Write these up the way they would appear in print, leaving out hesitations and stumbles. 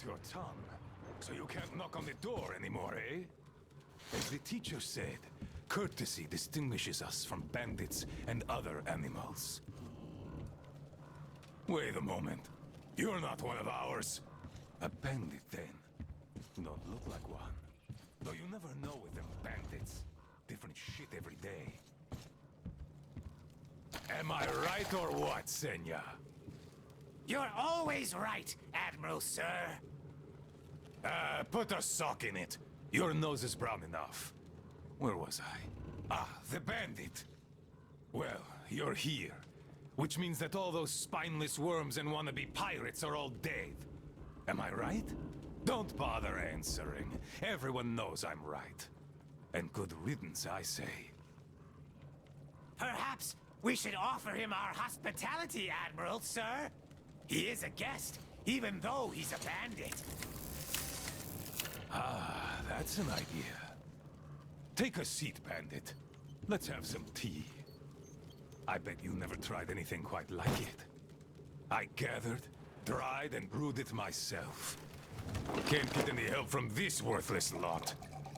your tongue, so you can't knock on the door anymore, eh? As the teacher said, courtesy distinguishes us from bandits and other animals. Wait a moment. You're not one of ours. A bandit, then. You don't look like one. Though you never know with them bandits. Different shit every day. Am I right or what, Senya? You're always right, Admiral, sir. Put a sock in it. Your nose is brown enough. Where was I? Ah, the bandit. Well, you're here. Which means that all those spineless worms and wannabe pirates are all dead. Am I right? Don't bother answering. Everyone knows I'm right. And good riddance, I say. Perhaps we should offer him our hospitality, Admiral, sir. He is a guest, even though he's a bandit. Ah, that's an idea. Take a seat, bandit. Let's have some tea. I bet you never tried anything quite like it. I gathered, dried, and brewed it myself. Can't get any help from this worthless lot.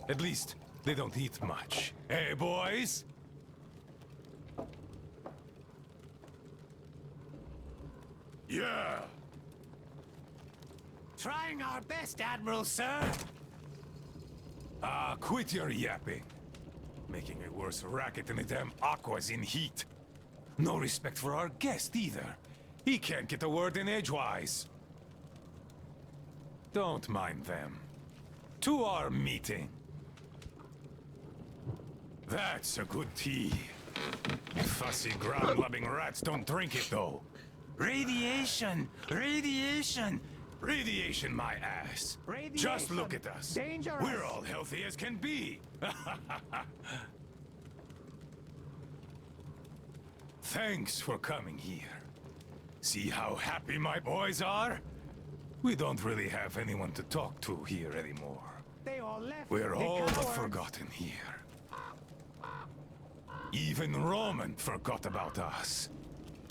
At least, they don't eat much. Hey, boys? Yeah! Trying our best, Admiral, sir. Ah, quit your yapping. Making a worse racket than the damn Aqua's in heat. No respect for our guest, either. He can't get a word in edgewise. Don't mind them. To our meeting. That's a good tea. Fussy ground-loving rats don't drink it, though. Radiation! Radiation! Radiation, my ass. Radiation. Just look at us. Dangerous. We're all healthy as can be. Thanks for coming here. See how happy my boys are? We don't really have anyone to talk to here anymore. They all left. We're the all but cowards. forgotten here. Even Roman forgot about us.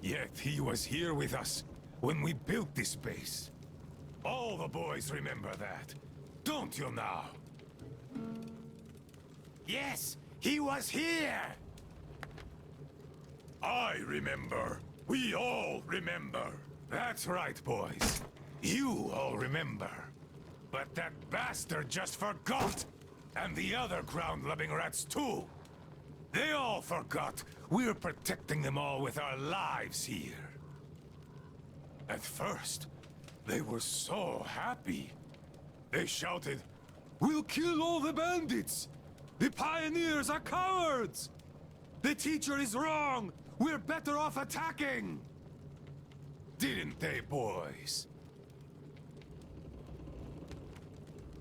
Yet he was here with us when we built this base. All the boys remember that. Don't you now? Yes, he was here! I remember. We all remember. That's right, boys. You all remember. But that bastard just forgot! And the other ground-loving rats too! They all forgot we're protecting them all with our lives here. At first, they were so happy. They shouted, "We'll kill all the bandits! The pioneers are cowards! The teacher is wrong! We're better off attacking!" Didn't they, boys?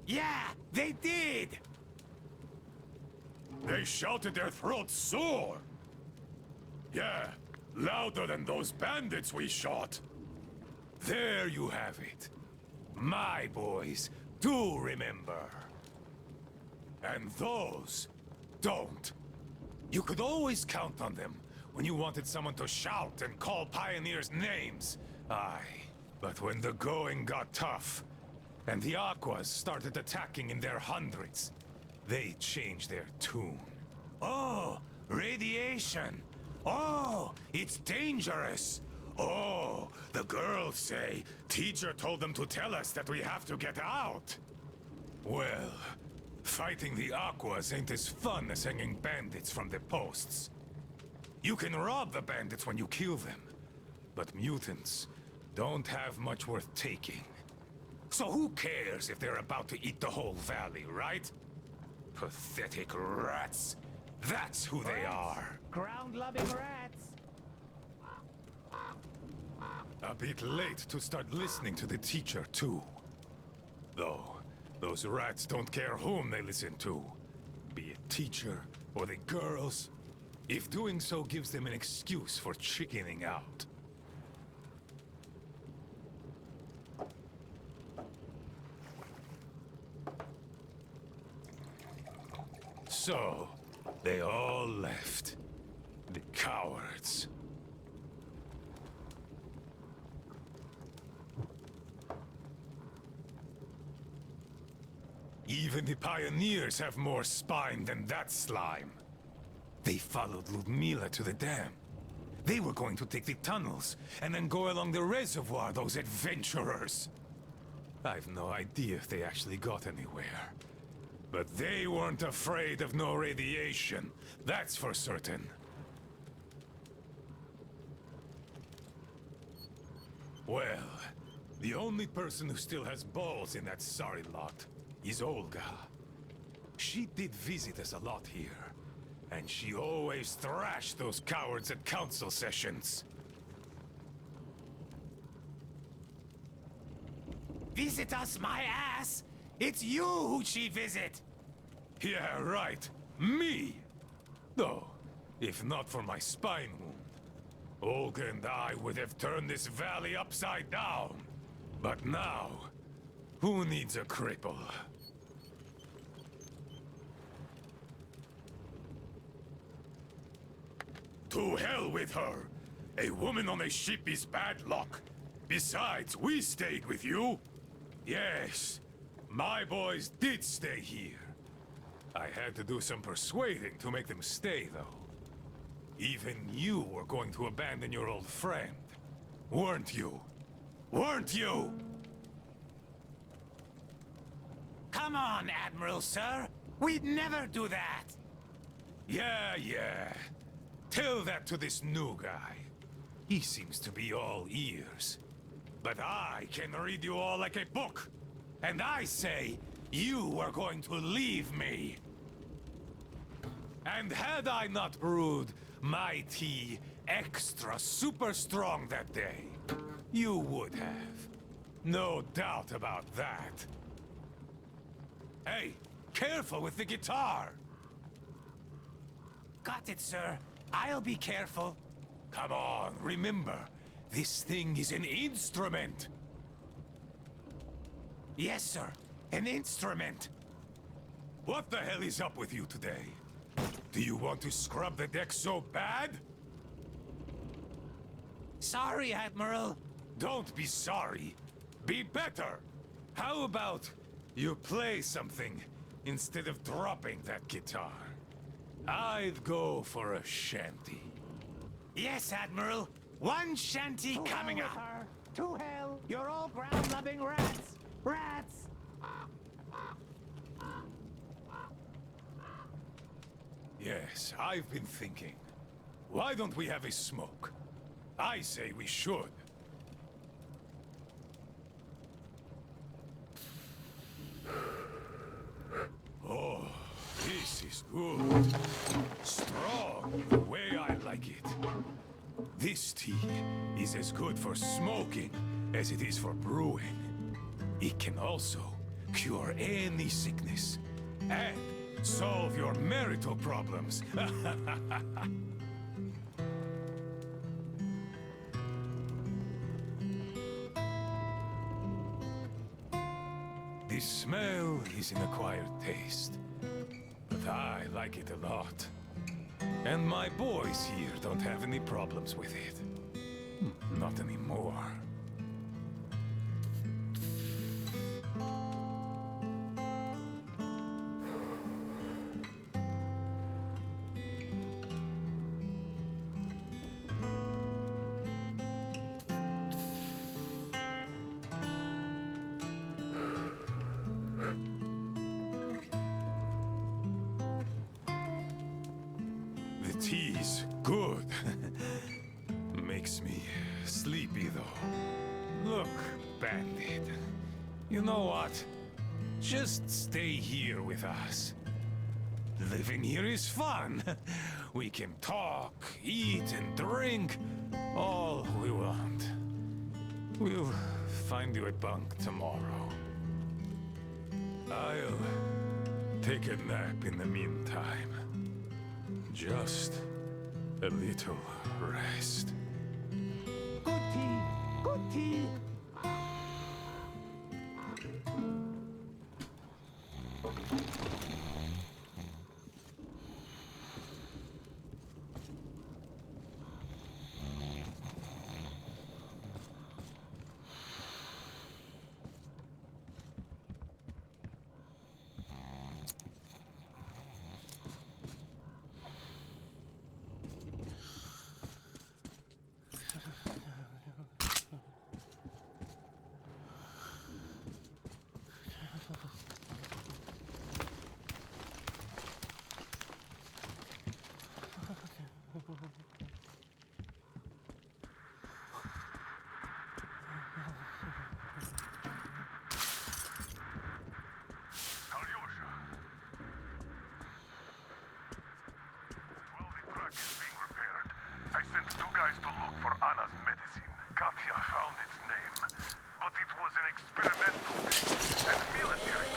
Yeah, they did! They shouted their throats sore! Yeah, louder than those bandits we shot! There you have it. My boys do remember. And those don't. You could always count on them when you wanted someone to shout and call pioneers names. Aye, but when the going got tough, and the Aquas started attacking in their hundreds, they changed their tune. Oh, radiation! Oh, it's dangerous! Oh, the girls say teacher told them to tell us that we have to get out. Well, fighting the Aquas ain't as fun as hanging bandits from the posts. You can rob the bandits when you kill them, but mutants don't have much worth taking. So who cares if they're about to eat the whole valley, right? Pathetic rats. That's who they are. Ground-loving rats. A bit late to start listening to the teacher, too. Though, those rats don't care whom they listen to. Be it teacher or the girls. If doing so gives them an excuse for chickening out. So, they all left. The cowards. Even the pioneers have more spine than that slime. They followed Ludmila to the dam. They were going to take the tunnels, and then go along the reservoir, those adventurers. I've no idea if they actually got anywhere. But they weren't afraid of no radiation, that's for certain. Well, the only person who still has balls in that sorry lot is Olga. She did visit us a lot here, and she always thrashed those cowards at council sessions. Visit us, my ass! It's you who she visit! Yeah, right. Me! Though, if not for my spine wound, Olga and I would have turned this valley upside down. But now, who needs a cripple? To hell with her! A woman on a ship is bad luck. Besides, we stayed with you. Yes, my boys did stay here. I had to do some persuading to make them stay, though. Even you were going to abandon your old friend, weren't you? Weren't you? Come on, Admiral, sir! We'd never do that! Yeah. Tell that to this new guy. He seems to be all ears. But I can read you all like a book. And I say, you are going to leave me. And had I not brewed my tea extra super strong that day, you would have. No doubt about that. Hey, careful with the guitar! Got it, sir. I'll be careful. Come on, remember, this thing is an instrument. Yes, sir. An instrument. What the hell is up with you today? Do you want to scrub the deck so bad? Sorry, Admiral. Don't be sorry. Be better. How about you play something instead of dropping that guitar? I'd go for a shanty. Yes, Admiral. One shanty coming up. To hell! You're all ground-loving rats! Rats! Yes, I've been thinking. Why don't we have a smoke? I say we should. Oh, this is good. Strong, the way I like it. This tea is as good for smoking as it is for brewing. It can also cure any sickness and solve your marital problems. The smell is an acquired taste, but I like it a lot. And my boys here don't have any problems with it. Not anymore. The tea's good. Makes me sleepy, though. Look, Bandit. You know what? Just stay here with us. Living here is fun. We can talk, eat, and drink all we want. We'll find you a bunk tomorrow. I'll take a nap in the meantime. Just a little rest. Good tea. Good tea. experimental base and military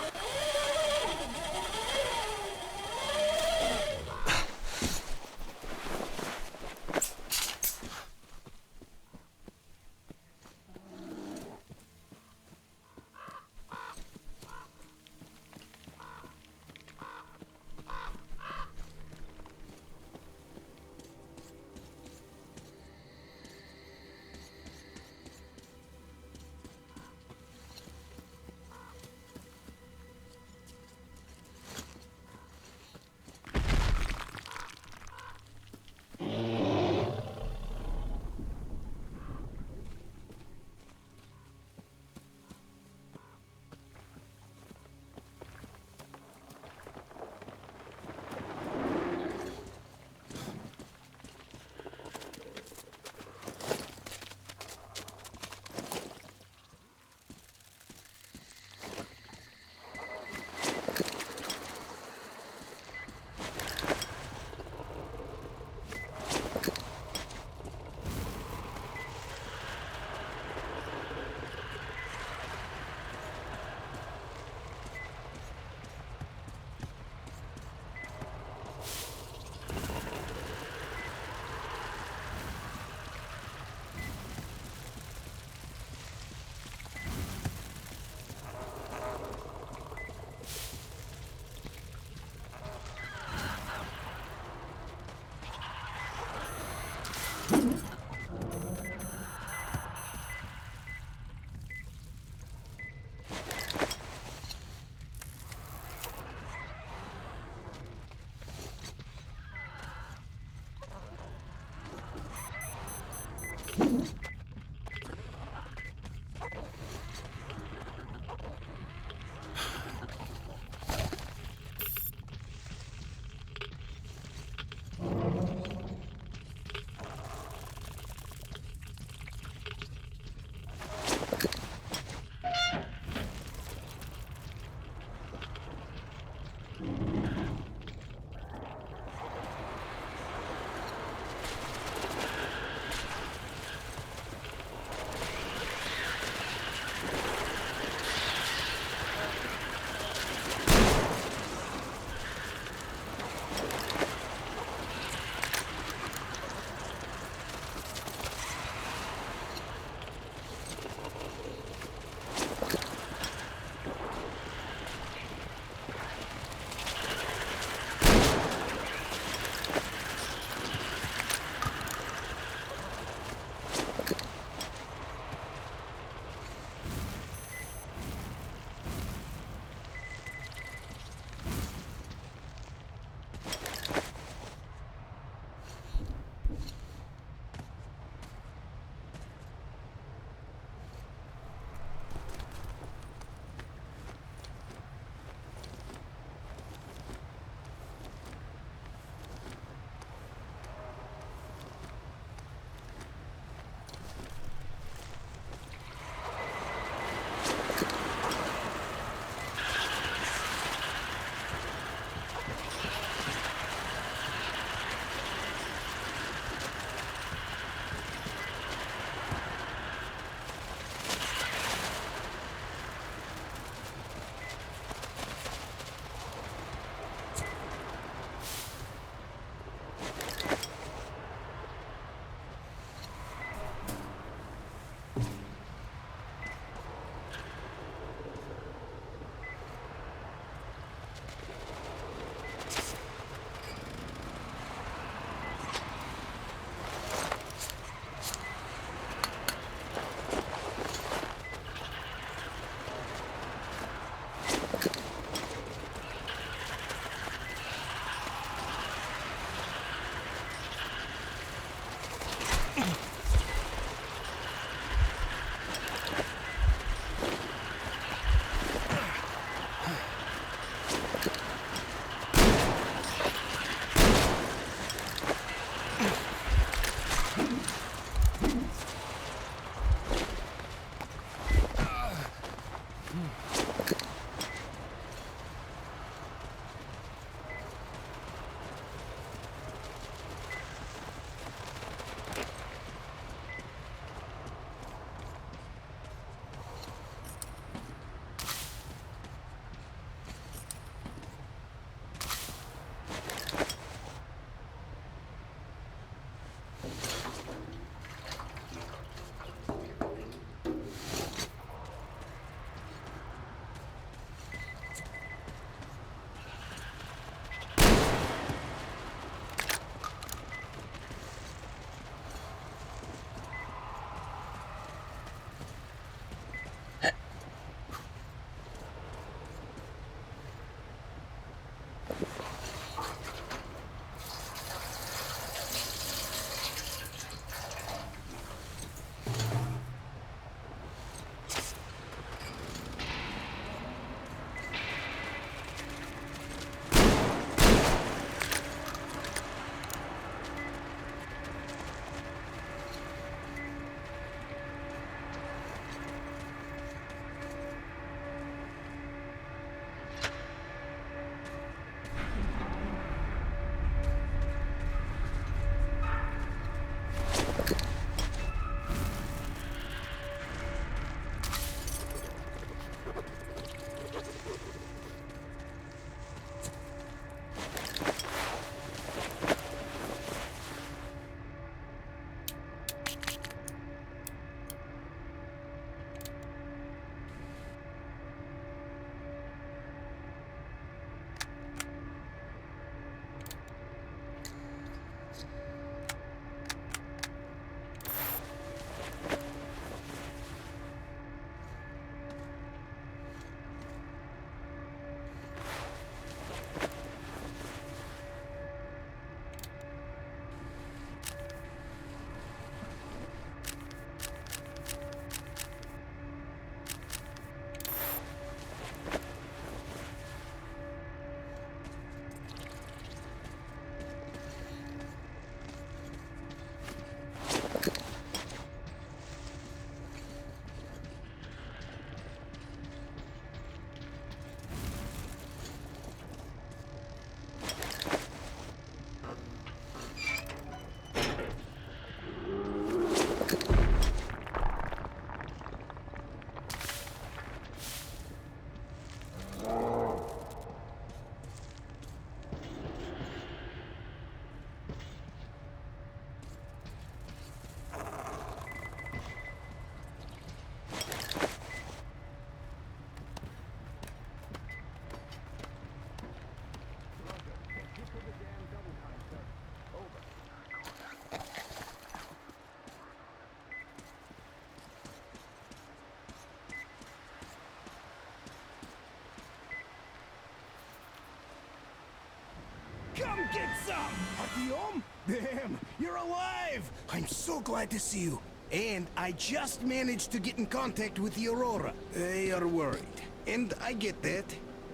Come get some! Artyom? Damn, you're alive! I'm so glad to see you. And I just managed to get in contact with the Aurora. They are worried. And I get that.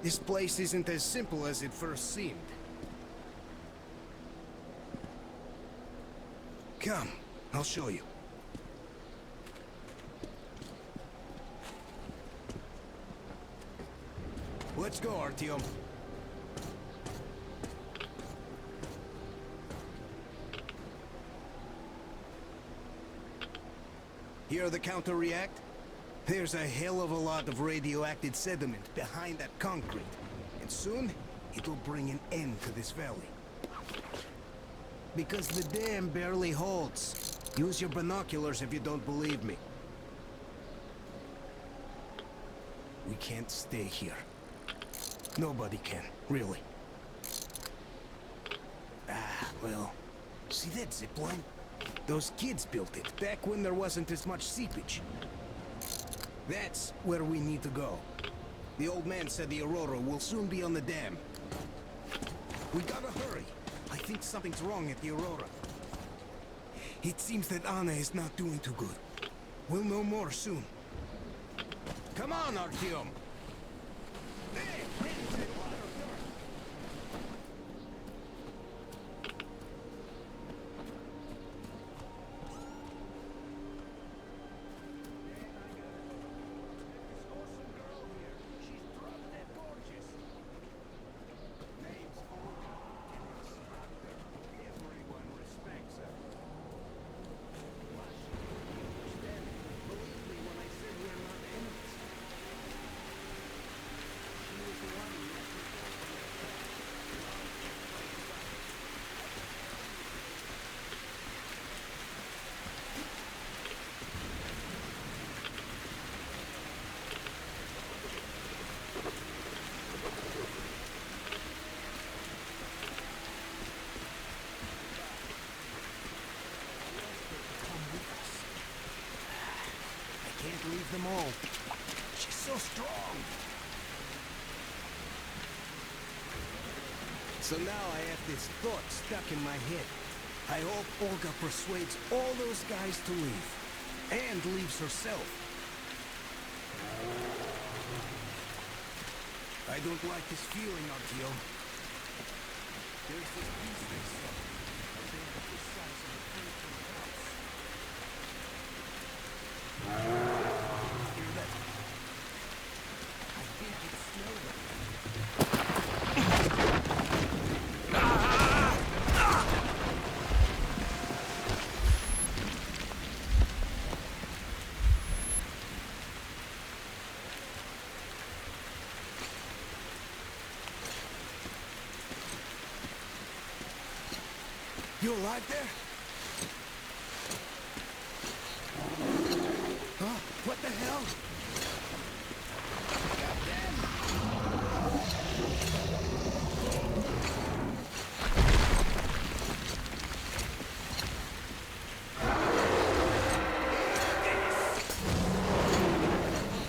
This place isn't as simple as it first seemed. Come, I'll show you. Let's go, Artyom. Hear the counter react? There's a hell of a lot of radioactive sediment behind that concrete. And soon, it'll bring an end to this valley. Because the dam barely holds. Use your binoculars if you don't believe me. We can't stay here. Nobody can, really. Well, see that zipline? Those kids built it back when there wasn't as much seepage. That's where we need to go. The old man said the Aurora will soon be on the dam. We gotta hurry. I think something's wrong at the Aurora. It seems that Anna is not doing too good. We'll know more soon. Come on, Artyom! Can't leave them all. She's so strong. So now I have this thought stuck in my head. I hope Olga persuades all those guys to leave. And leaves herself. I don't like this feeling, Artyom. There's this business. This size of a Franklin house. Hear that? I think it's snowing. You alive there? Huh? What the hell?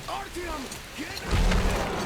Artyom, get out!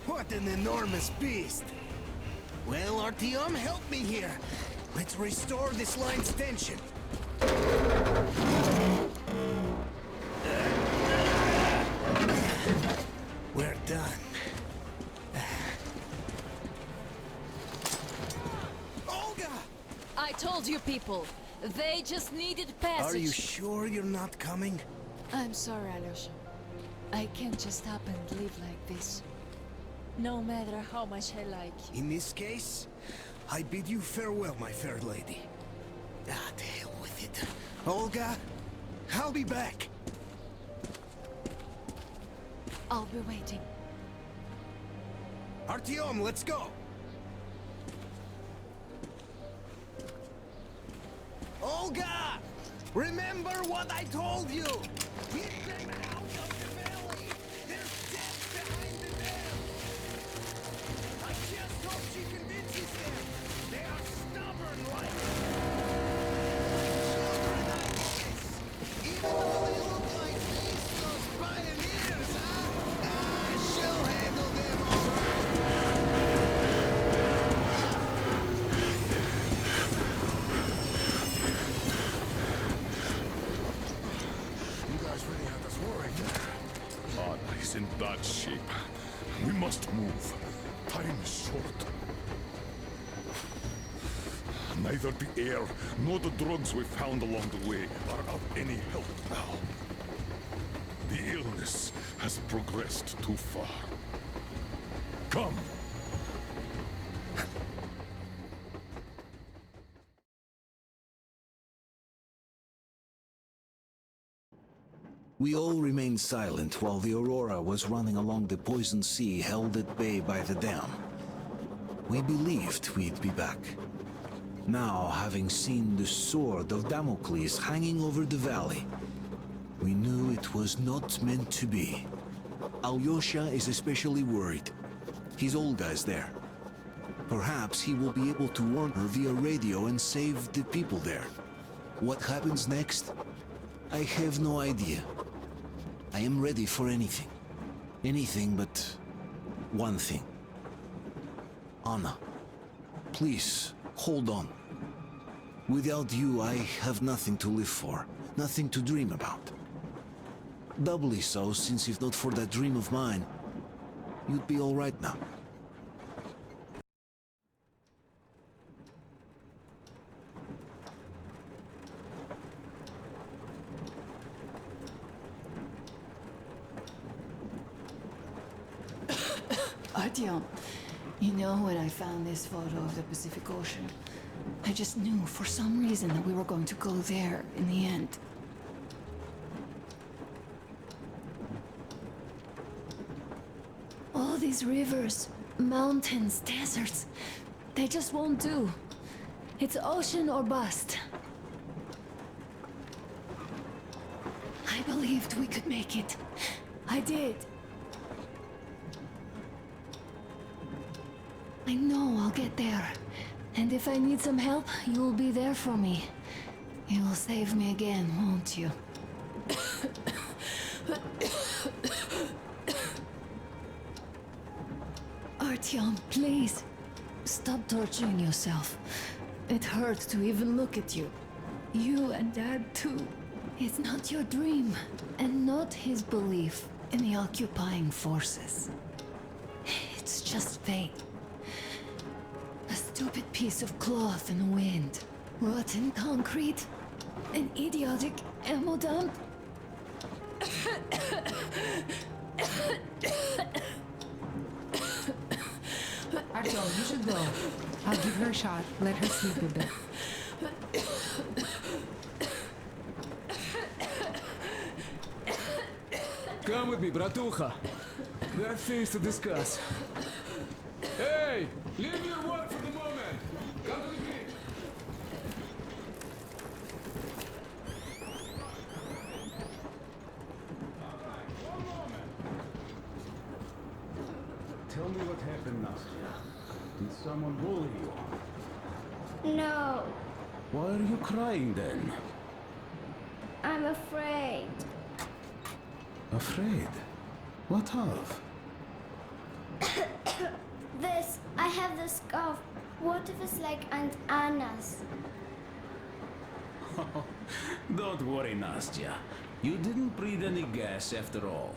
What an enormous beast! Well, Artyom, help me here. Let's restore this line's tension. We're done. Olga! I told you people, they just needed passage. Are you sure you're not coming? I'm sorry, Alyosha. I can't just up and live like this. No matter how much I like you. In this case, I bid you farewell, my fair lady. Ah, to hell with it. Olga, I'll be back. I'll be waiting. Artyom, let's go! Olga! Remember what I told you! Get them out of the valley! There's death behind the dam! I just hope she convinces them! They are stubborn like... children, I guess! Even though they look like these, those pioneers, huh? Ah, she'll handle them all right! You guys really had us worried there. Anna is in bad shape. We must move. Time is short. Neither the air nor the drugs we found along the way are of any help now. The illness has progressed too far. Come! We all remained silent while the Aurora was running along the poison sea held at bay by the dam. We believed we'd be back. Now, having seen the sword of Damocles hanging over the valley, we knew it was not meant to be. Alyosha is especially worried. His Olga is there. Perhaps he will be able to warn her via radio and save the people there. What happens next? I have no idea. I am ready for anything. Anything but one thing. Anna, please, hold on. Without you, I have nothing to live for, nothing to dream about. Doubly so, since if not for that dream of mine, you'd be all right now. Artyom, you know when I found this photo of the Pacific Ocean, I just knew for some reason that we were going to go there in the end. All these rivers, mountains, deserts, they just won't do. It's ocean or bust. I believed we could make it. I did. I know I'll get there. And if I need some help, you'll be there for me. You will save me again, won't you? Artyom, please. Stop torturing yourself. It hurts to even look at you. You and Dad too. It's not your dream, and not his belief in the occupying forces. It's just fate. A stupid piece of cloth in the wind. Rotten concrete. An idiotic ammo dump. Artyom, you should go. I'll give her a shot. Let her sleep a bit. Come with me, bratucha. There are things to discuss. Hey! Leave your work for the moment! Come with me! me what happened, Nastya. Did someone bully you? No, Why are you crying then? I'm afraid. Afraid? What of? I have this cough. What if it's like Aunt Anna's? Don't worry, Nastya. You didn't breathe any gas after all.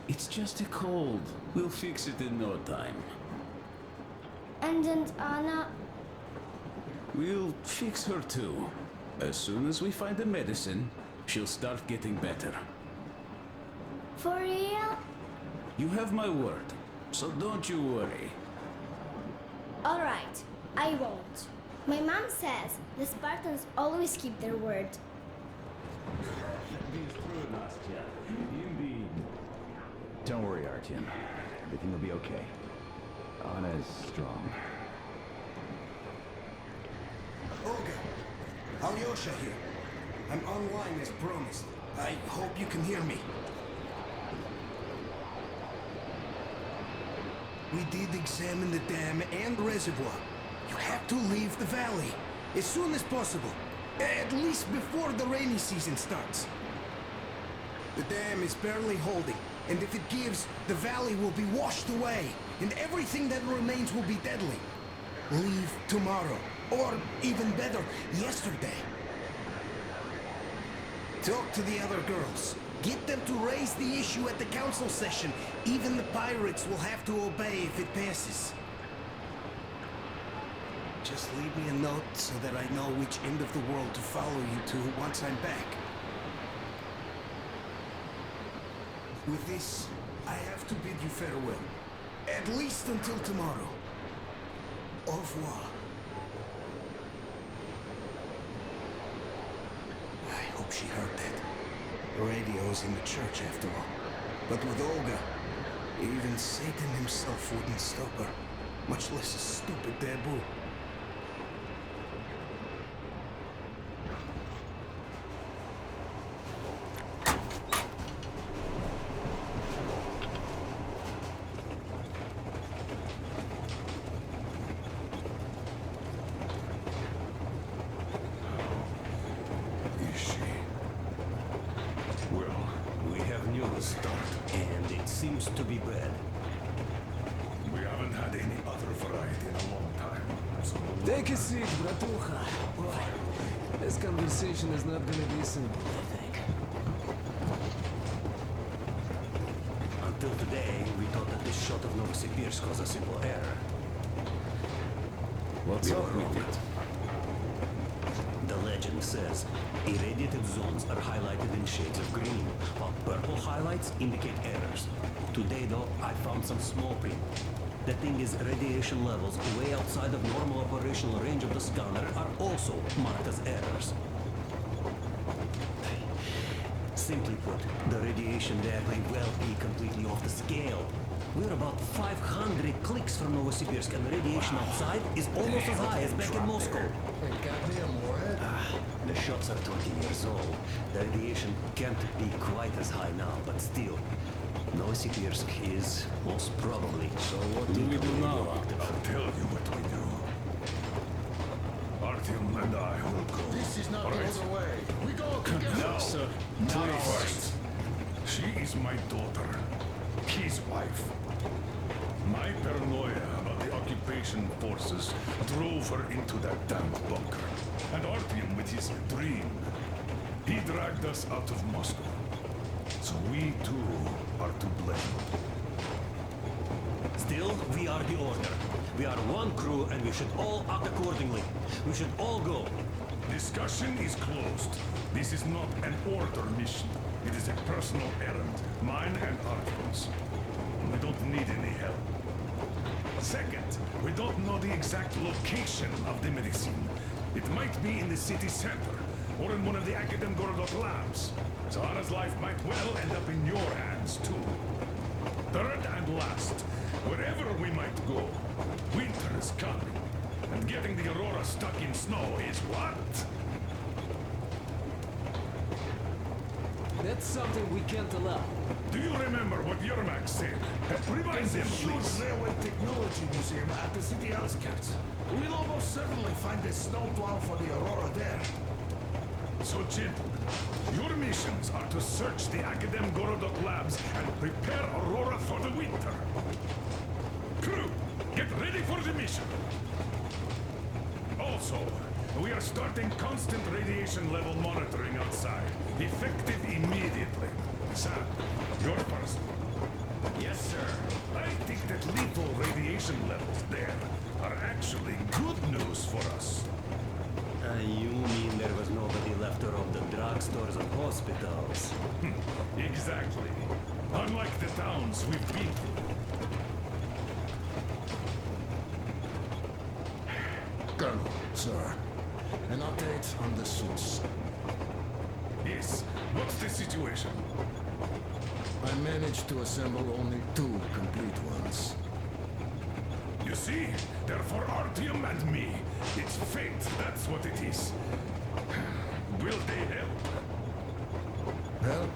It's just a cold. We'll fix it in no time. And Aunt Anna? We'll fix her too. As soon as we find the medicine, she'll start getting better. For real? You have my word, so don't you worry. All right, I won't. My mom says the Spartans always keep their word. It's true, Nastya. Indeed. Don't worry, Artyom. Everything will be okay. Anna is strong. Olga, Alyosha here. I'm online as promised. I hope you can hear me. We did examine the dam and reservoir. You have to leave the valley as soon as possible. At least before the rainy season starts. The dam is barely holding, and if it gives, the valley will be washed away, and everything that remains will be deadly. Leave tomorrow, or even better, yesterday. Talk to the other girls. Get them to raise the issue at the council session. Even the pirates will have to obey if it passes. Just leave me a note so that I know which end of the world to follow you to once I'm back. With this, I have to bid you farewell. At least until tomorrow. Au revoir. I hope she heard that. The radio's in the church after all. But with Olga, even Satan himself wouldn't stop her. Much less a stupid taboo. Is she? Well, we have news, Dart. And it seems to be bad. We haven't had any other variety in a long time. So Take a seat, Bratucha. This conversation is not gonna be simple, I think. Until today, we thought that this shot of Novosibirsk was a simple error. What's up with it? The legend says irradiated zones are highlighted in shades of green, while purple highlights indicate errors. Today, though, I found some small print. The thing is, radiation levels way outside of normal operational range of the scanner are also marked as errors. Simply put, the radiation there may well be completely off the scale. We're about 500 clicks from Novosibirsk, and the radiation outside is almost as high as back in Moscow. The shots are 20 years old. The radiation can't be quite as high now, but still, Novosibirsk is most probably. So what do we do now? I'll tell you what we do. Artyom and I will go. This is not All the right? other way. We go together. No, sir. not Please. first. She is my daughter, his wife. My paranoia about the occupation forces drove her into that damned bunker. And Artyom with his dream. He dragged us out of Moscow. So we too are to blame. Still, we are the order. We are one crew, and we should all act accordingly. We should all go. Discussion is closed. This is not an order mission. It is a personal errand, mine and Artyom's. We don't need any help. Second, we don't know the exact location of the medicine. It might be in the city center, or in one of the Akadem Gorodok labs. Zara's life might well end up in your hands, too. Third and last, wherever we might go, winter is coming. And getting the Aurora stuck in snow is what? That's something we can't allow. Do you remember what Yermak said? Remind them, please. Railway Technology Museum at the city outskirts. We'll almost certainly find a snowplow for the Aurora there. So, gentlemen, your missions are to search the Academ Gorodok labs and prepare Aurora for the winter. Crew, get ready for the mission. Also, we are starting constant radiation level monitoring outside. Effective immediately. Sam, you're first. Yes, sir. I think that lethal radiation levels there are actually good news for us. You mean there was nobody left to rob the drugstores and hospitals? Exactly. Unlike the towns we've been through. Colonel, sir. An update on the suits. Yes. What's the situation? I managed to assemble only 2 complete ones. You see? They're for Artyom and me. It's fate, that's what it is. Will they help? Well,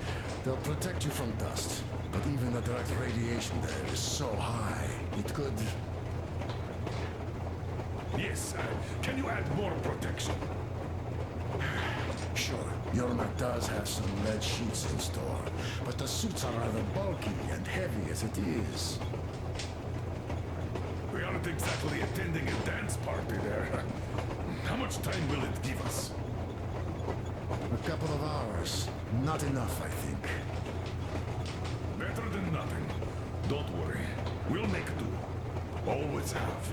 they'll protect you from dust. But even the direct radiation there is so high, it could... Yes, can you add more protection? Sure, Yermak does have some lead sheets in store, but the suits are rather bulky and heavy as it is. We aren't exactly attending a dance party there. How much time will it give us? A couple of hours. Not enough, I think. Better than nothing. Don't worry. We'll make do. Always have.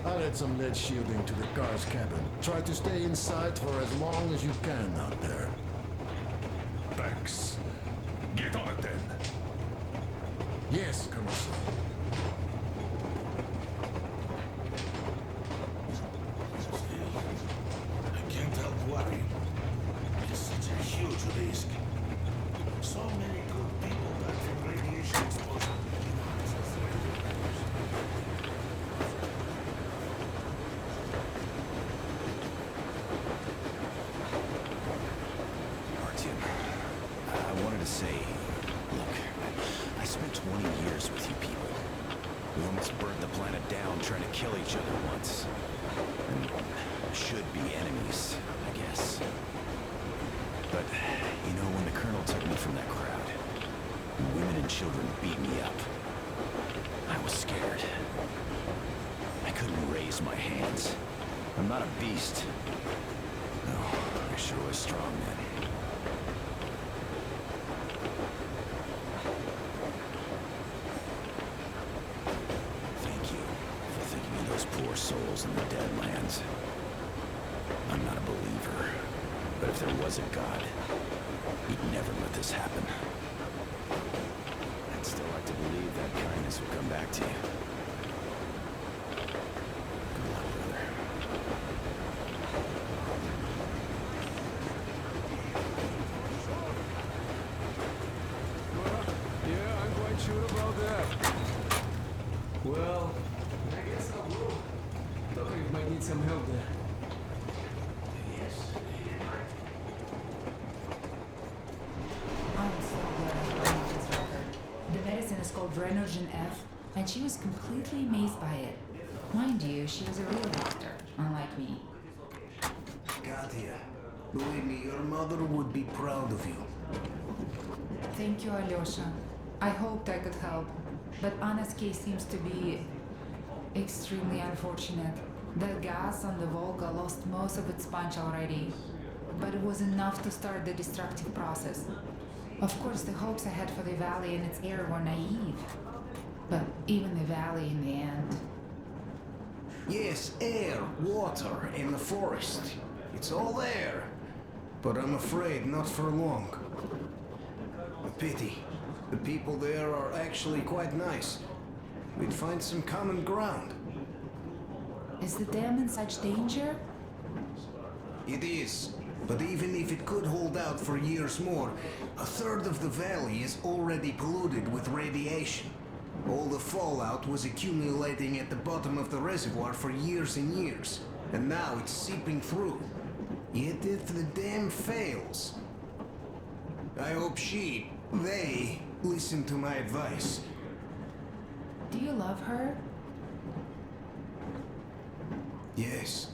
I'll add some lead shielding to the car's cabin. Try to stay inside for as long as you can out there. Thanks. Get on it then. Yes, Commissioner. I can't help worrying. It's such a huge risk. So many good people died from radiation exposure. Artyom, I wanted to say, look, I spent 20 years with you people. We almost burnt the planet down trying to kill each other once. And should be enemies, I guess. But, you know, when the Colonel took me from that crowd, and women and children beat me up, I was scared. I couldn't raise my hands. I'm not a beast. No, I sure was strong then. Thank you for thinking of those poor souls in the Deadlands. I'm not a believer, but if there was a God, he'd never let this happen. I'd still like to believe that kindness will come back to you. Good luck, brother. Yeah, I'm quite sure about that. Well, I guess I will. Thought you might need some help there. I'm so glad I found this record. The medicine is called Renogen F, and she was completely amazed by it. Mind you, she was a real doctor, unlike me. Katya, believe me, your mother would be proud of you. Thank you, Alyosha. I hoped I could help, but Anna's case seems to be extremely unfortunate. That gas on the Volga lost most of its punch already, but it was enough to start the destructive process. Of course, the hopes I had for the valley and its air were naive, but even the valley in the end. Yes, air, water, and the forest. It's all there. But I'm afraid not for long. A pity. The people there are actually quite nice. We'd find some common ground. Is the dam in such danger? It is. But even if it could hold out for years more, a third of the valley is already polluted with radiation. All the fallout was accumulating at the bottom of the reservoir for years and years, and now it's seeping through. Yet if the dam fails, I hope they listen to my advice. Do you love her? Yes.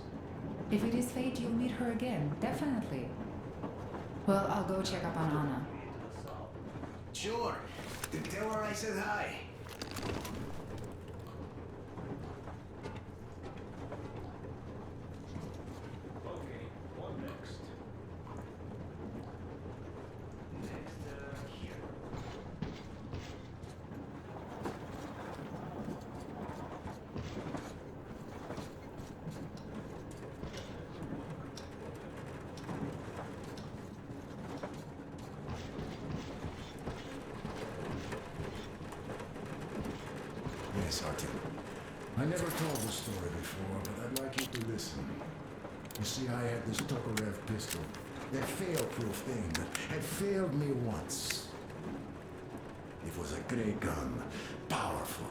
If it is fate, you'll meet her again, definitely. Well, I'll go check up on Anna. Sure. Tell her I said hi. Yes, Artyom. I never told the story before, but I'd like you to listen. You see, I had this Tokarev pistol. That fail-proof thing that had failed me once. It was a great gun. Powerful.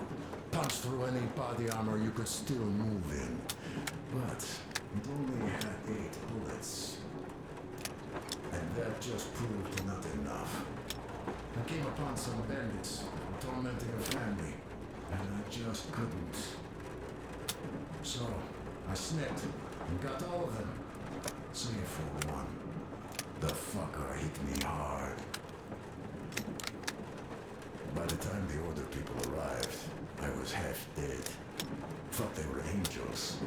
Punched through any body armor you could still move in. But it only had 8 bullets. And that just proved not enough. I came upon some bandits tormenting a family. And I just couldn't. So, I snipped and got all of them. Save for one. The fucker hit me hard. By the time the order people arrived, I was half dead. Thought they were angels.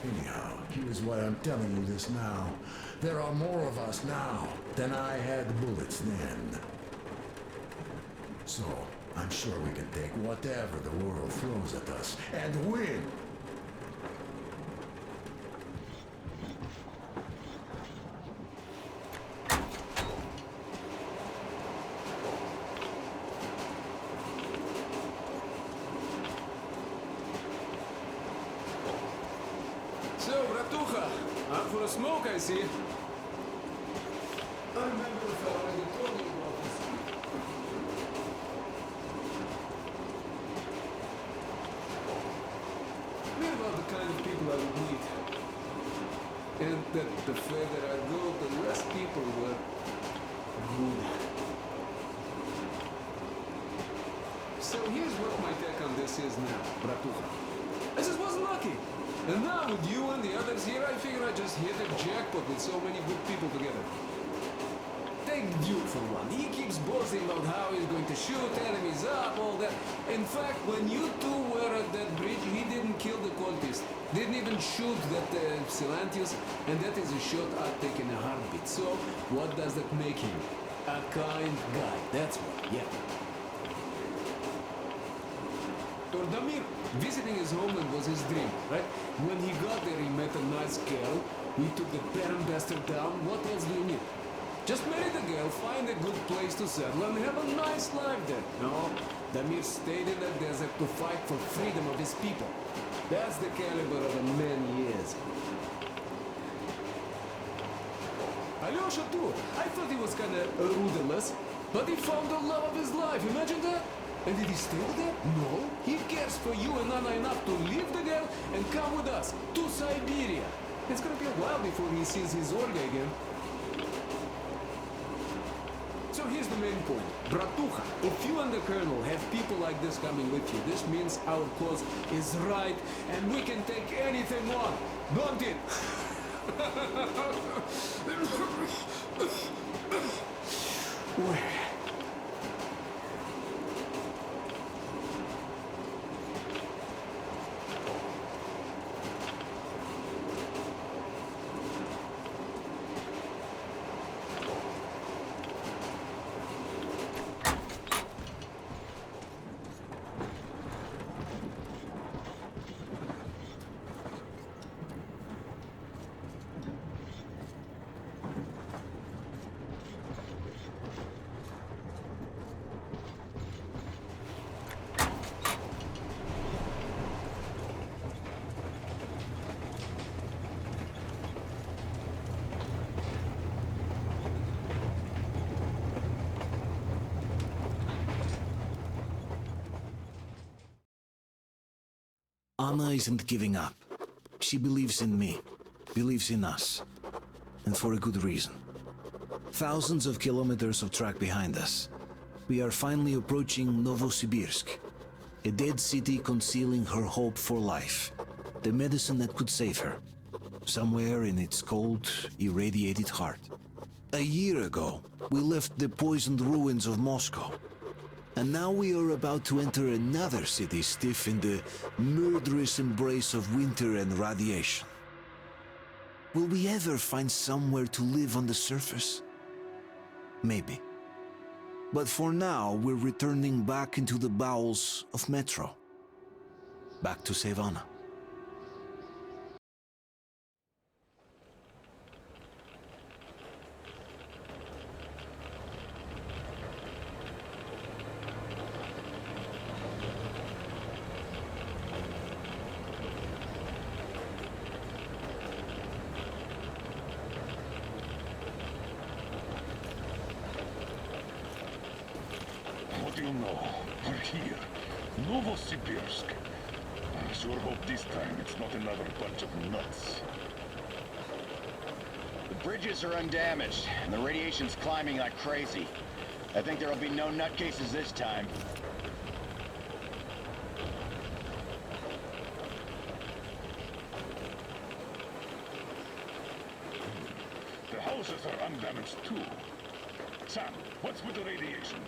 Anyhow, here's why I'm telling you this now. There are more of us now than I had bullets then. So, I'm sure we can take whatever the world throws at us and win! So, Bratucha, out for a smoke, I see. I remember the fellow you told me about this. Read about the kind of people I would meet. And that the further I go, the less people were good. So here's what my take on this is now, Bratucha. I just was lucky. And now with you and the others here, I figure I just hit a jackpot with so many good people together. Take Duke for one. He keeps boasting about how he's going to shoot enemies up, all that. In fact, when you two were at that bridge, he didn't kill the cultist. Didn't even shoot that Silantius, and that is a shot I'd take in a heartbeat. So, what does that make him? A kind guy, that's what, yeah. Damir, visiting his homeland was his dream, right? When he got there, he met a nice girl. We took the parent bastard down. What else do you need? Just marry the girl, find a good place to settle, and have a nice life there. No, Damir stayed in the desert to fight for freedom of his people. That's the caliber of a man he is. Alyosha too. I thought he was kinda rudderless, but he found the love of his life. Imagine that. And did he stay there? No. He cares for you and Anna enough to leave the girl and come with us to Siberia. It's gonna be a while before he sees his Olga again. So here's the main point. Bratucha, if you and the Colonel have people like this coming with you, this means our cause is right and we can take anything on. Don't it? Where? Anna isn't giving up. She believes in me, believes in us, and for a good reason. Thousands of kilometers of track behind us. We are finally approaching Novosibirsk, a dead city concealing her hope for life, the medicine that could save her, somewhere in its cold, irradiated heart. A year ago, we left the poisoned ruins of Moscow, and now we are about to enter another city stiff in the murderous embrace of winter and radiation. Will we ever find somewhere to live on the surface? Maybe. But for now, we're returning back into the bowels of Metro. Back to Savannah. What do you know? We're here. Novosibirsk. I sure hope this time it's not another bunch of nuts. The bridges are undamaged, and the radiation's climbing like crazy. I think there'll be no nutcases this time. The houses are undamaged too. Sam, what's with the radiation?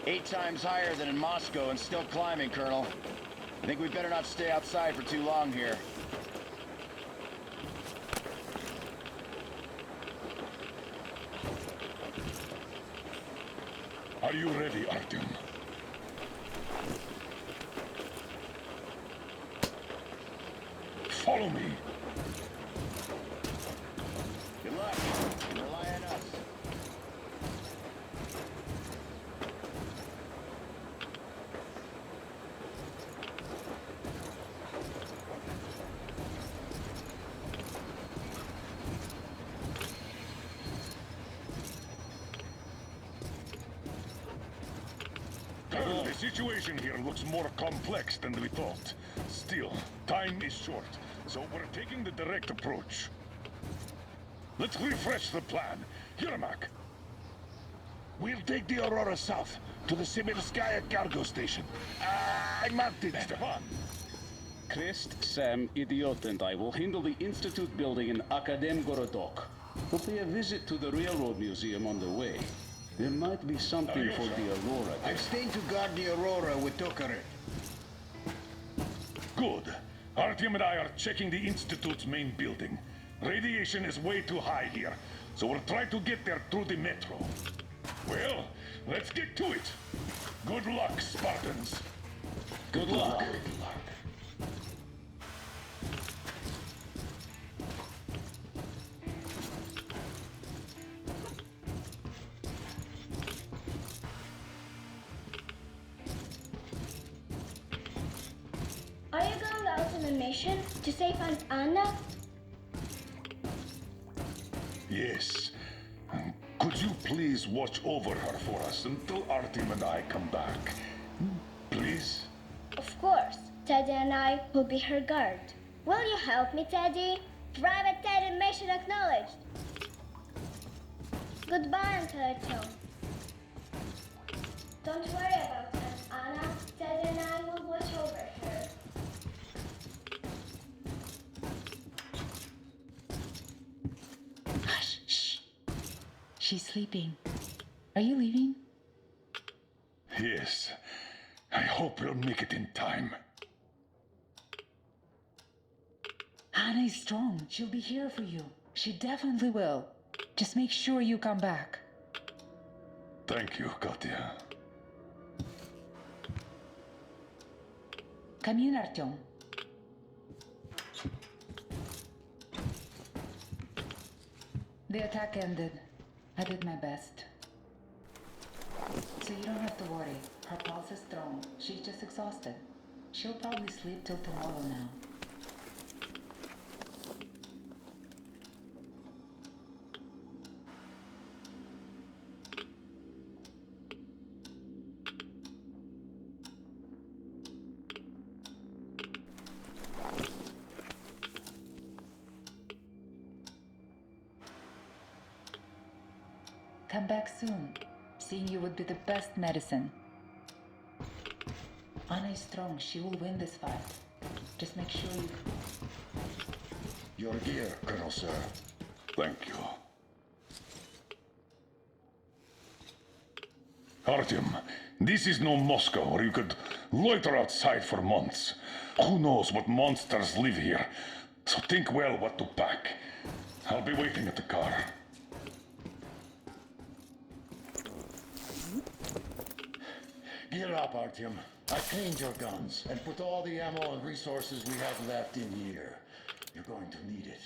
8 times higher than in Moscow and still climbing, Colonel. I think we better not stay outside for too long here. Are you ready, Artyom? Follow me. Good luck. Rely on us. Colonel, the situation here looks more complex than we thought. Still, time is short, so we're taking the direct approach. Let's refresh the plan. Yermak. We'll take the Aurora south to the Sibirskaya cargo station. I marked it. Stepan. Krist, Sam, Idiot, and I will handle the Institute building in Akadem Gorodok. We'll pay a visit to the Railroad Museum on the way. There might be something for the Aurora there. I'm staying to guard the Aurora with Tokarev. Good. Artyom and I are checking the Institute's main building. Radiation is way too high here, so we'll try to get there through the metro. Well, let's get to it. Good luck, Spartans. Good luck. Good luck. Are you going out on a mission to save Aunt Anna? Yes. Could you please watch over her for us until Artyom and I come back? Please? Of course. Teddy and I will be her guard. Will you help me, Teddy? Private Teddy mission acknowledged. Goodbye until I return. Don't worry about Aunt Anna. Teddy and I will watch over her. Hush, shh. She's sleeping. Are you leaving? Yes. I hope we'll make it in time. Anna is strong. She'll be here for you. She definitely will. Just make sure you come back. Thank you, Katya. Come in, Artyom. The attack ended. I did my best. So you don't have to worry. Her pulse is strong. She's just exhausted. She'll probably sleep till tomorrow now. Come back soon. Seeing you would be the best medicine. Anna is strong. She will win this fight. Just make sure you... Your gear, Colonel Sir. Thank you. Artyom, this is no Moscow where you could loiter outside for months. Who knows what monsters live here? So think well what to pack. I'll be waiting at the car. Gear up, Artyom. I cleaned your guns and put all the ammo and resources we have left in here. You're going to need it.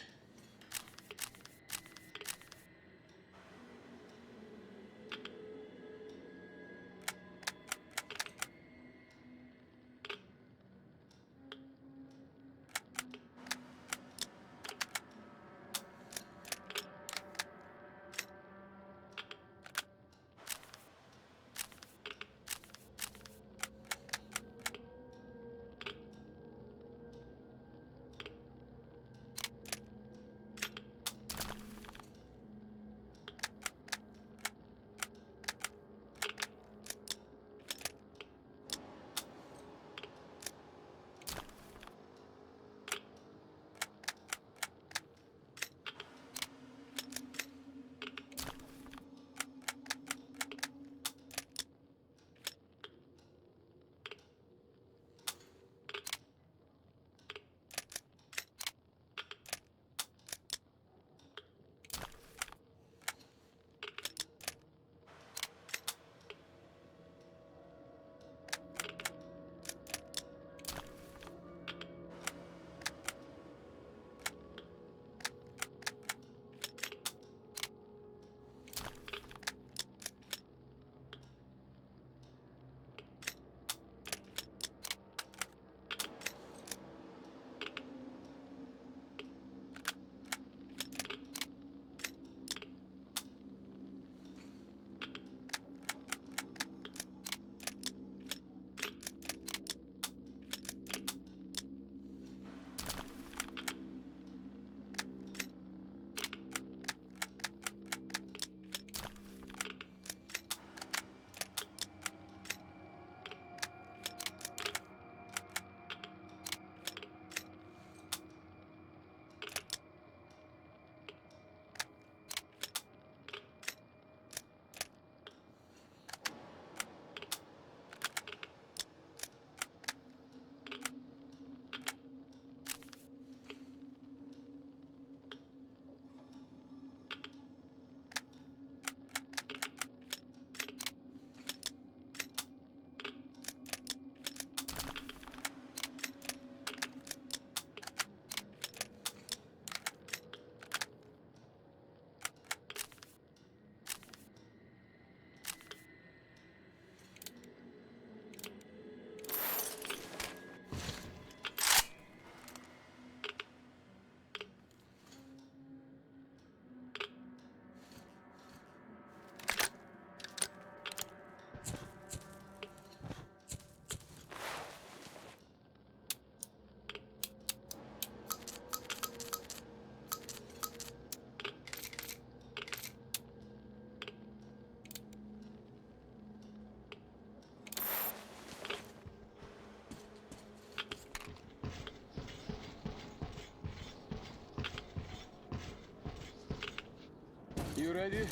You ready?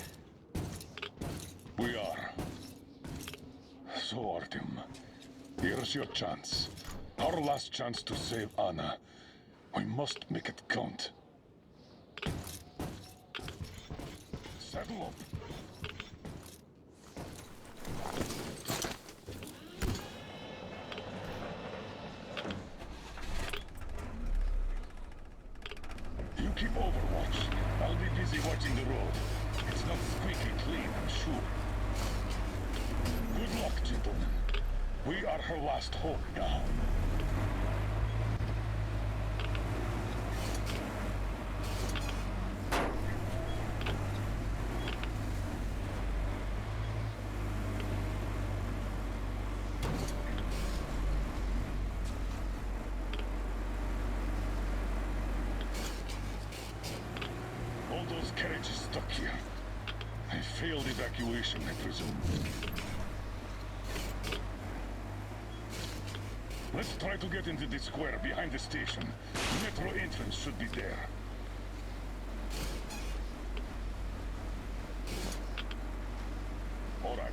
We are. So, Artyom, here's your chance. Our last chance to save Anna. We must make it count. Saddle up. You keep overwatch. I'll be busy watching the road. It's not squeaky clean, I'm sure. Good luck, gentlemen. We are her last hope now. All those carriages stuck here. I failed evacuation, I presume. Let's try to get into the square behind the station. Metro entrance should be there. All right.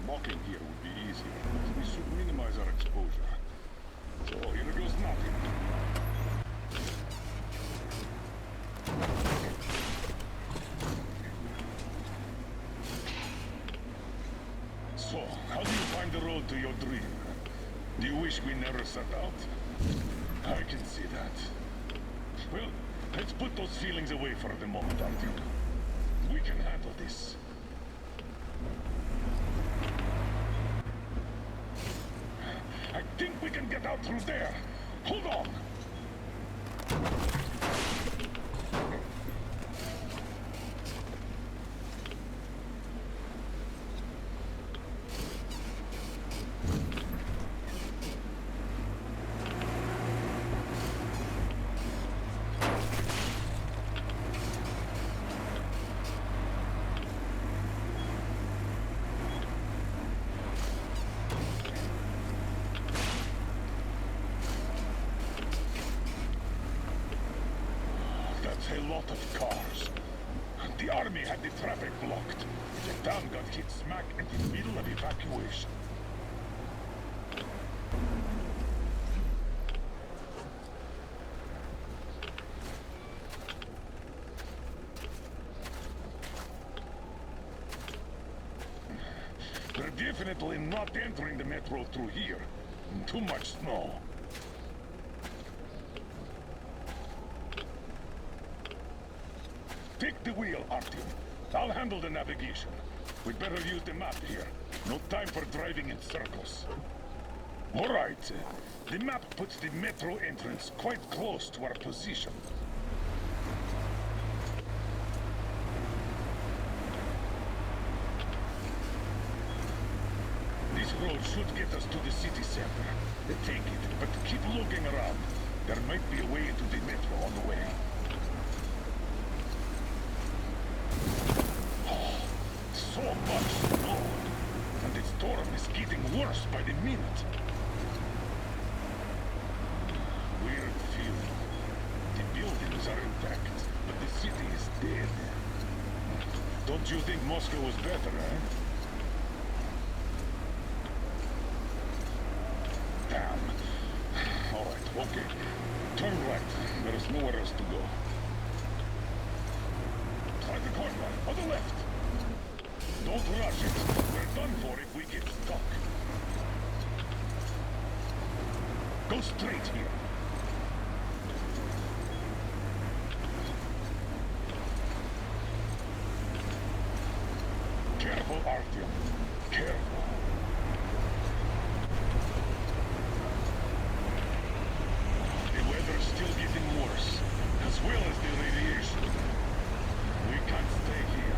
Walking here would be easier, but we should minimize our exposure. So here goes nothing. So, how do you find the road to your dream? Do you wish we never set out? I can see that. Well, let's put those feelings away for the moment, Artyom. We can handle this. I think we can get out through there. Hold on. A lot of cars. The army had the traffic blocked. The town got hit smack in the middle of evacuation. They're definitely not entering the metro through here. Too much snow. Take the wheel, Artyom. I'll handle the navigation. We'd better use the map here. No time for driving in circles. All right. The map puts the metro entrance quite close to our position. This road should get us to the city center. Take it, but keep looking around. There might be a way into the metro on the way. So much snow, and the storm is getting worse by the minute. Weird feeling. The buildings are intact, but the city is dead. Don't you think Moscow was better, eh? Damn. All right, okay. Turn right. There is nowhere else to go. Try the corner, on the left. Don't rush it. We're done for if we get stuck. Go straight here. Careful, Artyom. Careful. The weather's still getting worse, as well as the radiation. We can't stay here.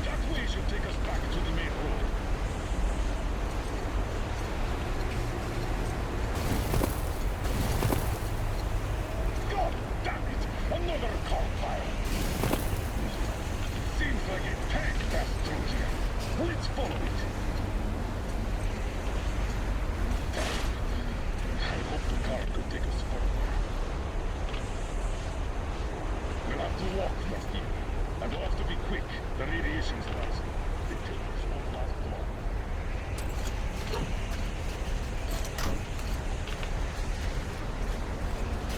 That way should take us back to the main road. God damn it! Another car fire! Seems like a tank passed through here. Let's follow it. I hope the car could take us further. We'll have to walk from here. And we'll have to be quick. The radiation's rising. The timbers won't last long.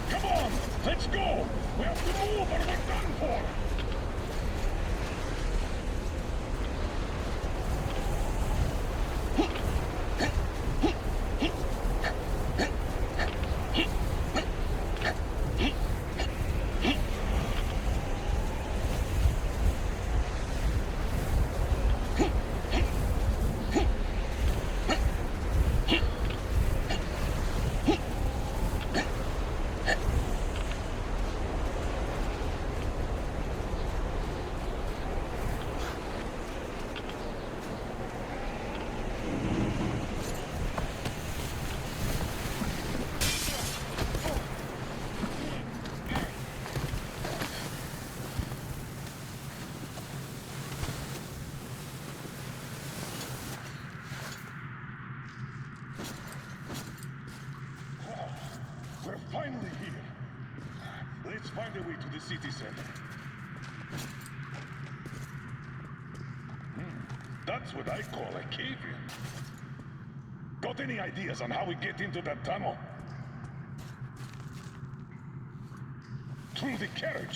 Come on! Let's go! We have to move or we're done for! the city center. That's what I call a cave-in. Got any ideas on how we get into that tunnel? Through the carriage.